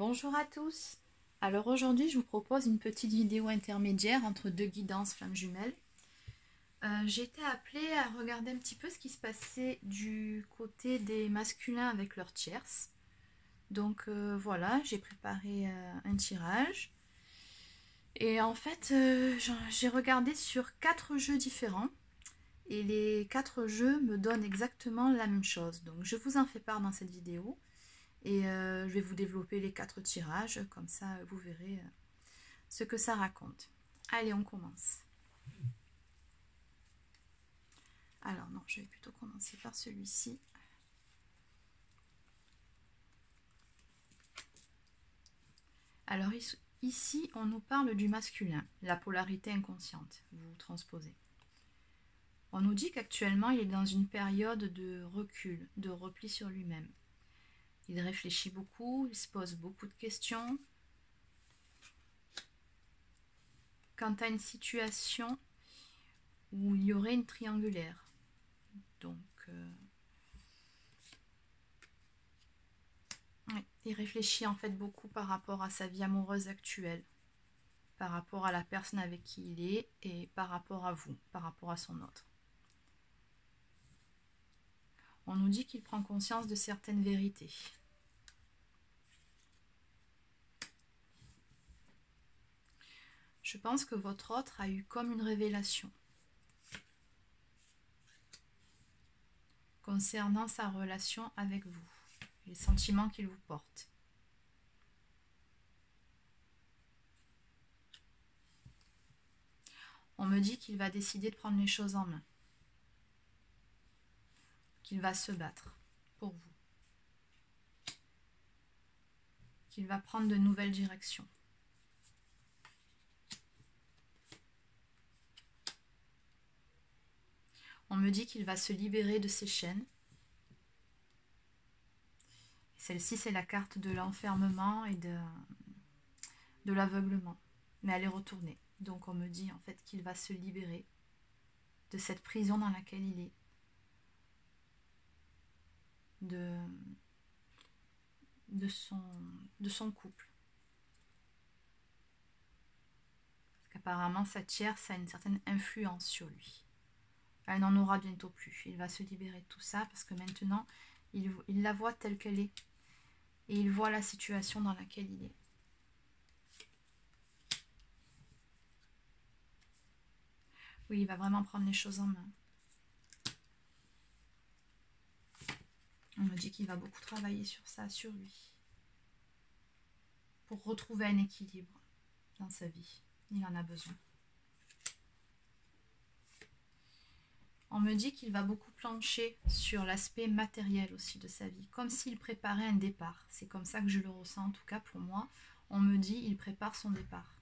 Bonjour à tous. Alors aujourd'hui je vous propose une petite vidéo intermédiaire entre deux guidances flammes jumelles. J'ai été appelée à regarder un petit peu ce qui se passait du côté des masculins avec leur tierce. Donc voilà, j'ai préparé un tirage. Et en fait j'ai regardé sur 4 jeux différents. Et les 4 jeux me donnent exactement la même chose. Donc je vous en fais part dans cette vidéo. Et je vais vous développer les 4 tirages, comme ça vous verrez ce que ça raconte. Allez, on commence. Alors non, je vais plutôt commencer par celui-ci. Alors ici, on nous parle du masculin, la polarité inconsciente, vous transposez. On nous dit qu'actuellement, il est dans une période de recul, de repli sur lui-même. Il réfléchit beaucoup, il se pose beaucoup de questions. Quant à une situation où il y aurait une triangulaire. Donc, ouais, il réfléchit en fait beaucoup par rapport à sa vie amoureuse actuelle, par rapport à la personne avec qui il est et par rapport à vous, par rapport à son autre. On nous dit qu'il prend conscience de certaines vérités. Je pense que votre autre a eu comme une révélation concernant sa relation avec vous, les sentiments qu'il vous porte. On me dit qu'il va décider de prendre les choses en main, qu'il va se battre pour vous, qu'il va prendre de nouvelles directions. On me dit qu'il va se libérer de ses chaînes. Celle-ci, c'est la carte de l'enfermement et de l'aveuglement. Mais elle est retournée. Donc on me dit en fait qu'il va se libérer de cette prison dans laquelle il est. De son couple. Parce qu'apparemment, sa tierce a une certaine influence sur lui. Elle n'en aura bientôt plus. Il va se libérer de tout ça parce que maintenant, il la voit telle qu'elle est. Et il voit la situation dans laquelle il est. Oui, il va vraiment prendre les choses en main. On me dit qu'il va beaucoup travailler sur ça, sur lui. Pour retrouver un équilibre dans sa vie. Il en a besoin. On me dit qu'il va beaucoup plancher sur l'aspect matériel aussi de sa vie, comme s'il préparait un départ. C'est comme ça que je le ressens, en tout cas pour moi. On me dit qu'il prépare son départ.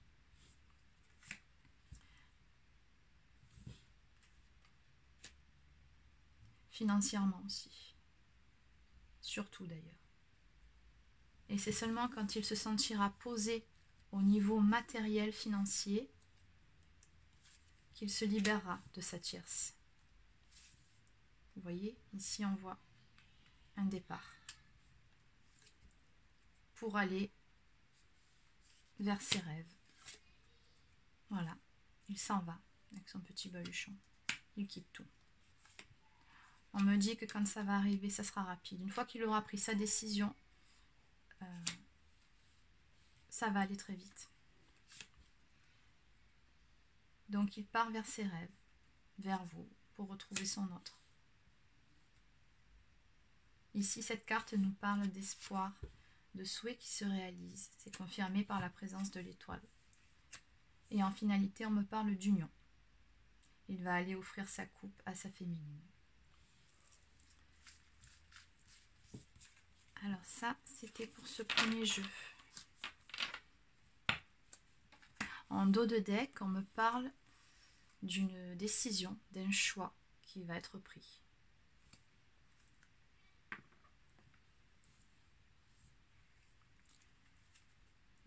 Financièrement aussi. Surtout d'ailleurs. Et c'est seulement quand il se sentira posé au niveau matériel financier qu'il se libérera de sa tierce. Vous voyez, ici on voit un départ pour aller vers ses rêves. Voilà, il s'en va avec son petit baluchon. Il quitte tout. On me dit que quand ça va arriver, ça sera rapide. Une fois qu'il aura pris sa décision, ça va aller très vite. Donc il part vers ses rêves, vers vous, pour retrouver son autre. Ici, cette carte nous parle d'espoir, de souhaits qui se réalisent. C'est confirmé par la présence de l'étoile. Et en finalité, on me parle d'union. Il va aller offrir sa coupe à sa féminine. Alors ça, c'était pour ce premier jeu. En dos de deck, on me parle d'une décision, d'un choix qui va être pris.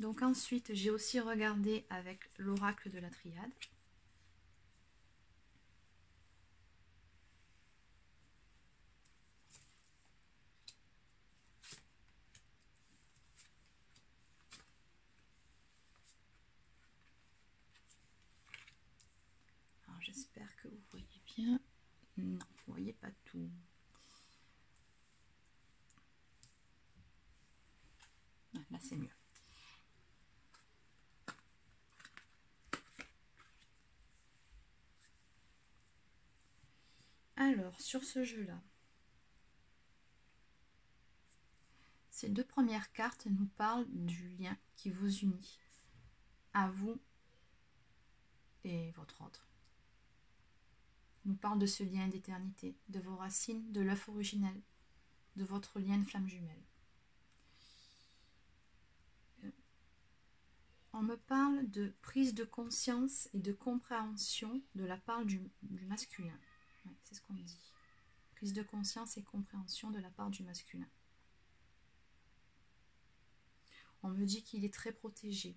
Donc ensuite, j'ai aussi regardé avec l'oracle de la triade. J'espère que vous voyez bien. Non, vous voyez pas tout. Là, c'est mieux. Alors, sur ce jeu-là, ces deux premières cartes nous parlent du lien qui vous unit à vous et votre autre. Nous parle de ce lien d'éternité, de vos racines, de l'œuf originel, de votre lien de flamme jumelle. On me parle de prise de conscience et de compréhension de la part du masculin. Ouais, c'est ce qu'on me dit. Prise de conscience et compréhension de la part du masculin. On me dit qu'il est très protégé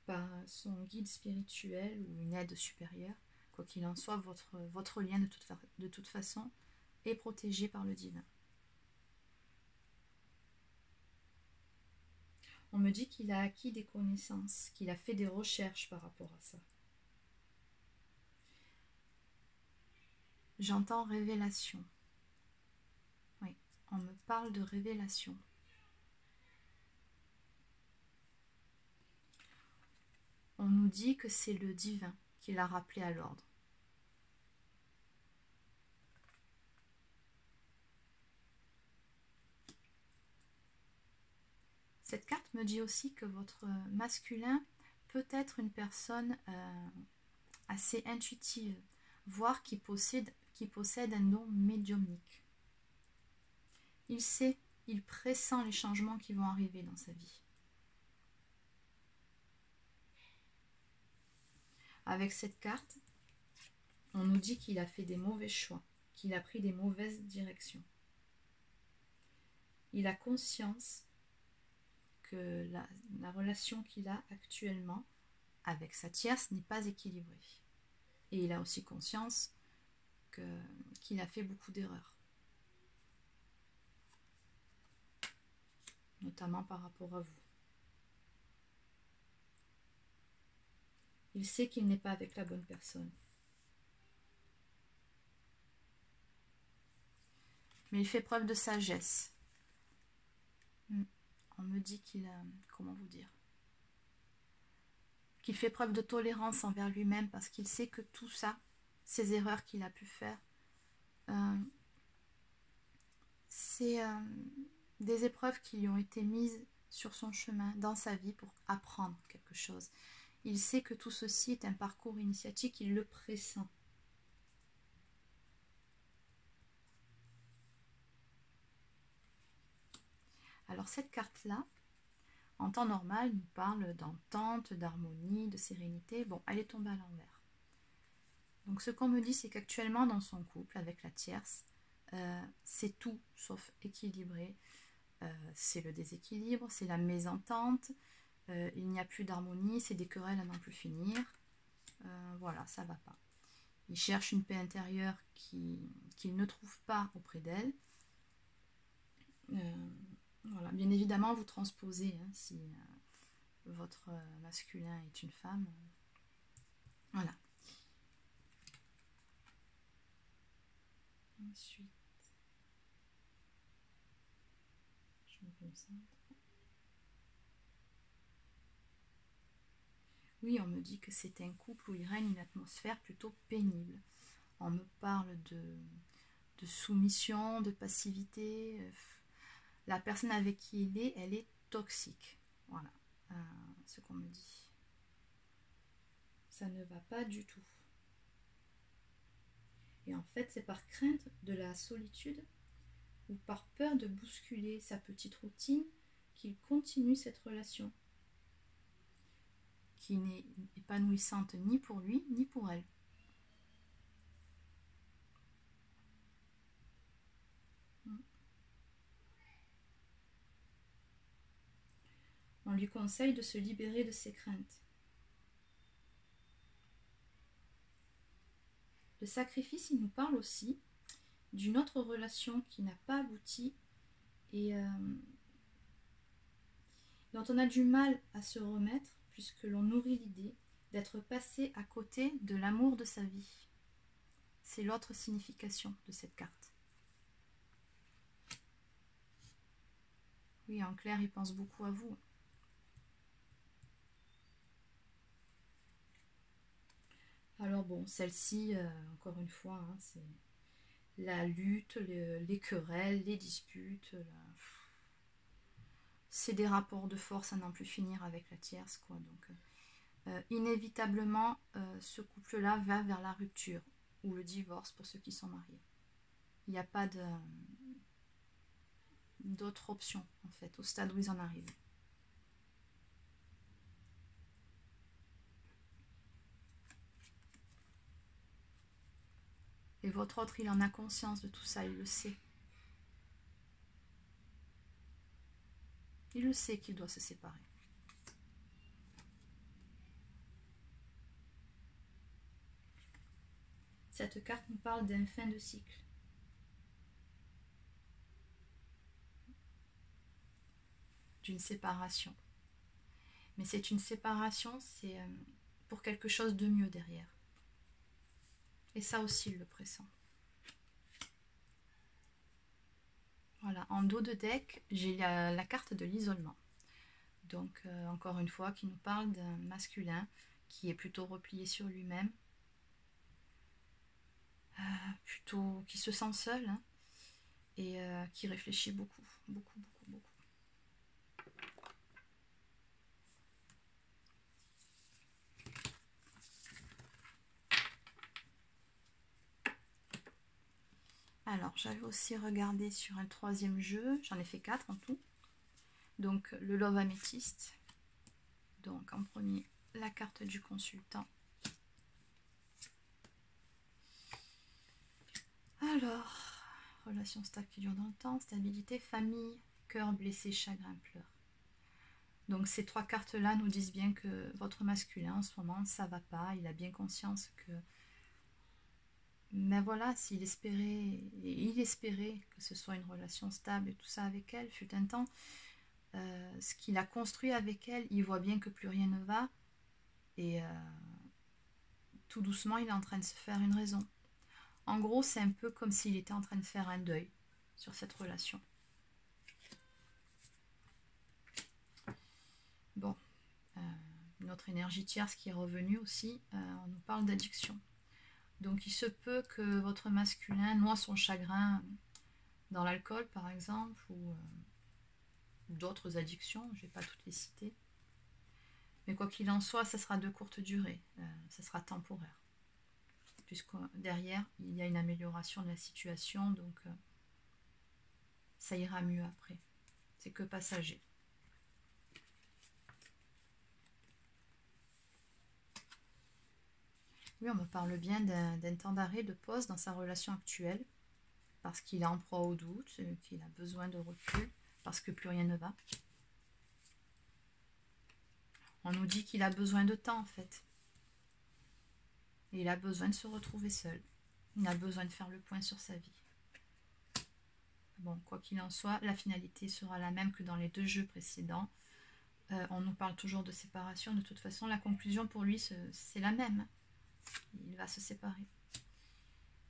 par son guide spirituel ou une aide supérieure. Quoi qu'il en soit, votre lien de toute façon est protégé par le divin. On me dit qu'il a acquis des connaissances, qu'il a fait des recherches par rapport à ça. J'entends révélation. Oui, on me parle de révélation. On nous dit que c'est le divin qui l'a rappelé à l'ordre. Cette carte me dit aussi que votre masculin peut être une personne assez intuitive, voire qui possède un don médiumnique. Il sait, il pressent les changements qui vont arriver dans sa vie. Avec cette carte, on nous dit qu'il a fait des mauvais choix, qu'il a pris des mauvaises directions. Il a conscience que la relation qu'il a actuellement avec sa tierce n'est pas équilibrée. Et il a aussi conscience qu'il a fait beaucoup d'erreurs. Notamment par rapport à vous. Il sait qu'il n'est pas avec la bonne personne. Mais il fait preuve de sagesse. On me dit qu'il a... Comment vous dire? Qu'il fait preuve de tolérance envers lui-même parce qu'il sait que tout ça, ces erreurs qu'il a pu faire, c'est des épreuves qui lui ont été mises sur son chemin, dans sa vie, pour apprendre quelque chose. Il sait que tout ceci est un parcours initiatique, il le pressent. Alors cette carte-là, en temps normal, nous parle d'entente, d'harmonie, de sérénité. Bon, elle est tombée à l'envers. Donc ce qu'on me dit, c'est qu'actuellement dans son couple, avec la tierce, c'est tout sauf équilibré. C'est le déséquilibre, c'est la mésentente, il n'y a plus d'harmonie, c'est des querelles à n'en plus finir. Voilà, ça va pas. Il cherche une paix intérieure qu'il ne trouve pas auprès d'elle. Voilà. Bien évidemment, vous transposez hein, si votre masculin est une femme. Voilà. Ensuite, je me concentre. Oui, on me dit que c'est un couple où il règne une atmosphère plutôt pénible. On me parle de soumission, de passivité. La personne avec qui il est, elle est toxique. Voilà ce qu'on me dit. Ça ne va pas du tout. Et en fait, c'est par crainte de la solitude ou par peur de bousculer sa petite routine qu'il continue cette relation, qui n'est épanouissante ni pour lui ni pour elle. On lui conseille de se libérer de ses craintes. Le sacrifice, il nous parle aussi d'une autre relation qui n'a pas abouti et dont on a du mal à se remettre puisque l'on nourrit l'idée d'être passé à côté de l'amour de sa vie. C'est l'autre signification de cette carte. Oui, en clair, il pense beaucoup à vous. Alors bon, celle-ci, encore une fois, hein, c'est la lutte, les querelles, les disputes. C'est des rapports de force à n'en plus finir avec la tierce, quoi. Donc, inévitablement, ce couple-là va vers la rupture ou le divorce pour ceux qui sont mariés. Il n'y a pas d'autre option, en fait, au stade où ils en arrivent. Et votre autre, il en a conscience de tout ça, il le sait. Il le sait qu'il doit se séparer. Cette carte nous parle d'un fin de cycle. D'une séparation. Mais c'est une séparation, c'est pour quelque chose de mieux derrière. Et ça aussi, il le pressent. Voilà, en dos de deck, j'ai la carte de l'isolement. Donc, encore une fois, qui nous parle d'un masculin qui est plutôt replié sur lui-même, plutôt qui se sent seul, hein, et qui réfléchit beaucoup, beaucoup, beaucoup, beaucoup. Alors, j'avais aussi regardé sur un troisième jeu, j'en ai fait 4 en tout. Donc, le Love Améthyste. Donc, en premier, la carte du consultant. Alors, relation stable qui dure dans le temps, stabilité, famille, cœur blessé, chagrin, pleurs. Donc, ces 3 cartes-là nous disent bien que votre masculin, en ce moment, ça va pas. Il a bien conscience que... Mais voilà, s'il espérait, et il espérait que ce soit une relation stable et tout ça avec elle, fut un temps, ce qu'il a construit avec elle, il voit bien que plus rien ne va, et tout doucement, il est en train de se faire une raison. En gros, c'est un peu comme s'il était en train de faire un deuil sur cette relation. Bon, notre énergie tierce qui est revenue aussi, on nous parle d'addiction. Donc il se peut que votre masculin noie son chagrin dans l'alcool par exemple, ou d'autres addictions, je ne vais pas toutes les citer. Mais quoi qu'il en soit, ça sera de courte durée, ça sera temporaire. Puisque derrière, il y a une amélioration de la situation, donc ça ira mieux après. C'est que passager. Oui, on me parle bien d'un temps d'arrêt, de pause dans sa relation actuelle, parce qu'il est en proie au doute, qu'il a besoin de recul, parce que plus rien ne va. On nous dit qu'il a besoin de temps, en fait. Et il a besoin de se retrouver seul. Il a besoin de faire le point sur sa vie. Bon, quoi qu'il en soit, la finalité sera la même que dans les 2 jeux précédents. On nous parle toujours de séparation. De toute façon, la conclusion pour lui, c'est la même. Il va se séparer.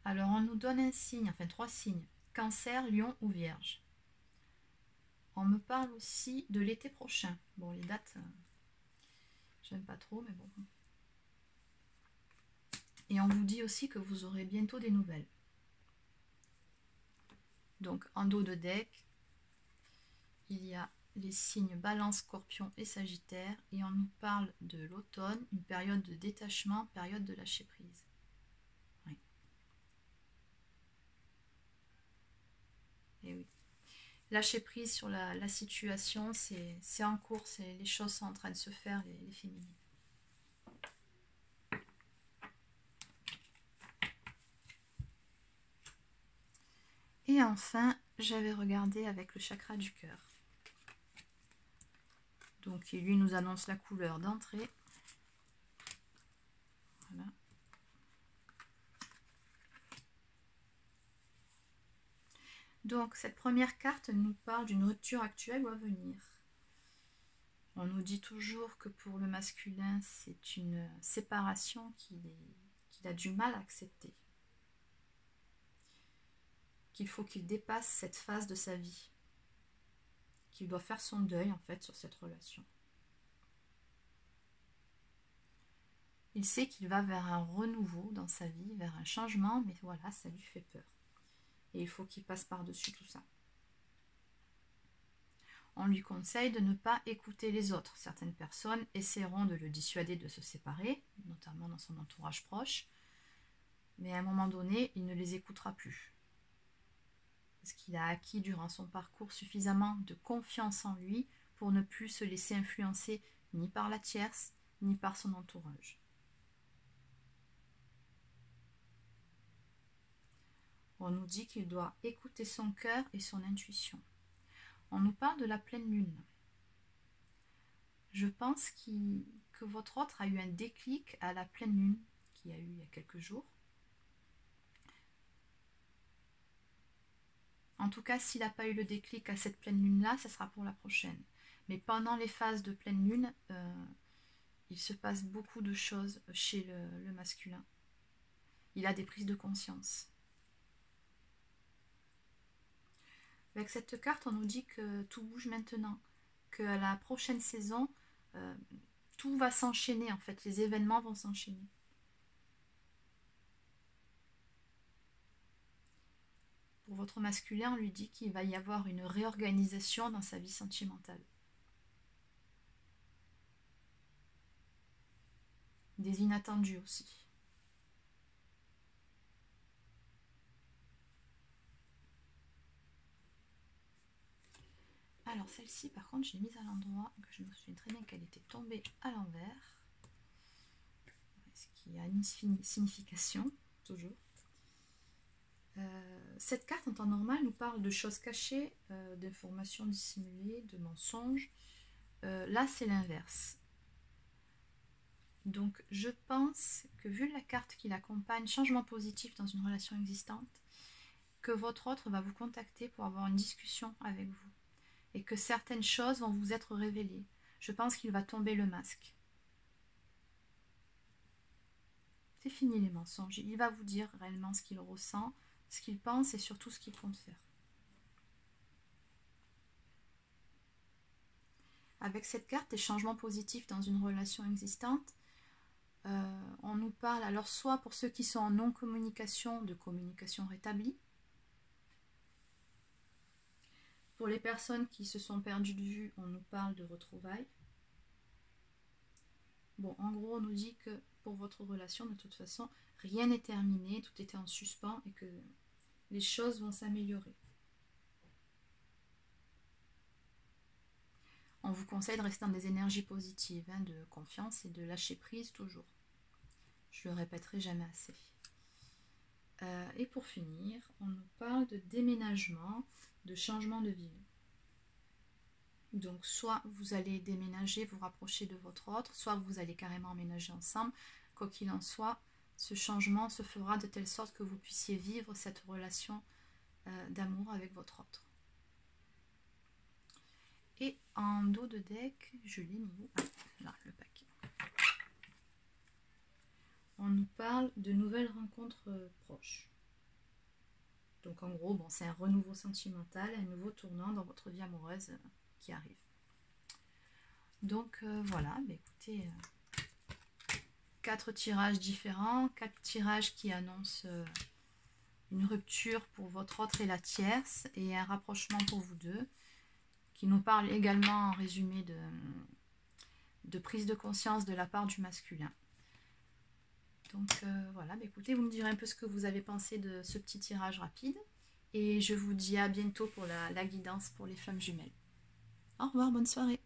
Alors, on nous donne un signe, enfin 3 signes. Cancer, Lion ou Vierge. On me parle aussi de l'été prochain. Bon, les dates, j'aime pas trop, mais bon. Et on vous dit aussi que vous aurez bientôt des nouvelles. Donc, en dos de deck, il y a les signes Balance, Scorpion et Sagittaire. Et on nous parle de l'automne, une période de détachement, période de lâcher prise. Oui. Et oui. Lâcher prise sur la situation, c'est en cours, les choses sont en train de se faire, les féminines. Et enfin, j'avais regardé avec le chakra du cœur. Donc, il lui nous annonce la couleur d'entrée. Voilà. Donc, cette première carte nous parle d'une rupture actuelle ou à venir. On nous dit toujours que pour le masculin, c'est une séparation qu'il a du mal à accepter. Qu'il faut qu'il dépasse cette phase de sa vie. Qu'il doit faire son deuil en fait sur cette relation. Il sait qu'il va vers un renouveau dans sa vie, vers un changement, mais voilà, ça lui fait peur. Et il faut qu'il passe par-dessus tout ça. On lui conseille de ne pas écouter les autres. Certaines personnes essaieront de le dissuader de se séparer, notamment dans son entourage proche, mais à un moment donné, il ne les écoutera plus. Parce qu'il a acquis durant son parcours suffisamment de confiance en lui pour ne plus se laisser influencer ni par la tierce, ni par son entourage. On nous dit qu'il doit écouter son cœur et son intuition. On nous parle de la pleine lune. Je pense que votre autre a eu un déclic à la pleine lune qu'il y a eu il y a quelques jours. En tout cas, s'il n'a pas eu le déclic à cette pleine lune-là, ça sera pour la prochaine. Mais pendant les phases de pleine lune, il se passe beaucoup de choses chez le masculin. Il a des prises de conscience. Avec cette carte, on nous dit que tout bouge maintenant, qu'à la prochaine saison, tout va s'enchaîner en fait, les événements vont s'enchaîner. Pour votre masculin, on lui dit qu'il va y avoir une réorganisation dans sa vie sentimentale. Des inattendus aussi. Alors celle-ci, par contre, je l'ai mise à l'endroit, que je me souviens très bien qu'elle était tombée à l'envers. Ce qui a une signification, toujours. Cette carte en temps normal nous parle de choses cachées, d'informations dissimulées, de mensonges. Là c'est l'inverse. Donc je pense que vu la carte qui l'accompagne, changement positif dans une relation existante, que votre autre va vous contacter pour avoir une discussion avec vous. Et que certaines choses vont vous être révélées. Je pense qu'il va tomber le masque. C'est fini les mensonges. Il va vous dire réellement ce qu'il ressent, ce qu'il pense et surtout ce qu'il compte faire. Avec cette carte, des changements positifs dans une relation existante, on nous parle alors soit pour ceux qui sont en non-communication, de communication rétablie. Pour les personnes qui se sont perdues de vue, on nous parle de retrouvailles. Bon, en gros, on nous dit que pour votre relation, de toute façon, rien n'est terminé, tout était en suspens et que les choses vont s'améliorer. On vous conseille de rester dans des énergies positives, de confiance et de lâcher prise toujours. Je le répéterai jamais assez. Et pour finir, on nous parle de déménagement, de changement de ville. Donc soit vous allez déménager, vous rapprocher de votre autre, soit vous allez carrément emménager ensemble. Quoi qu'il en soit, ce changement se fera de telle sorte que vous puissiez vivre cette relation d'amour avec votre autre. Et en dos de deck, je l'ai mis où? Ah, là, le paquet. On nous parle de nouvelles rencontres proches. Donc en gros, bon, c'est un renouveau sentimental, un nouveau tournant dans votre vie amoureuse qui arrive. Donc voilà, bah, écoutez, 4 tirages différents, 4 tirages qui annoncent une rupture pour votre autre et la tierce, et un rapprochement pour vous deux, qui nous parle également en résumé de prise de conscience de la part du masculin. Donc voilà, bah écoutez, vous me direz un peu ce que vous avez pensé de ce petit tirage rapide. Et je vous dis à bientôt pour la guidance pour les flammes jumelles. Au revoir, bonne soirée.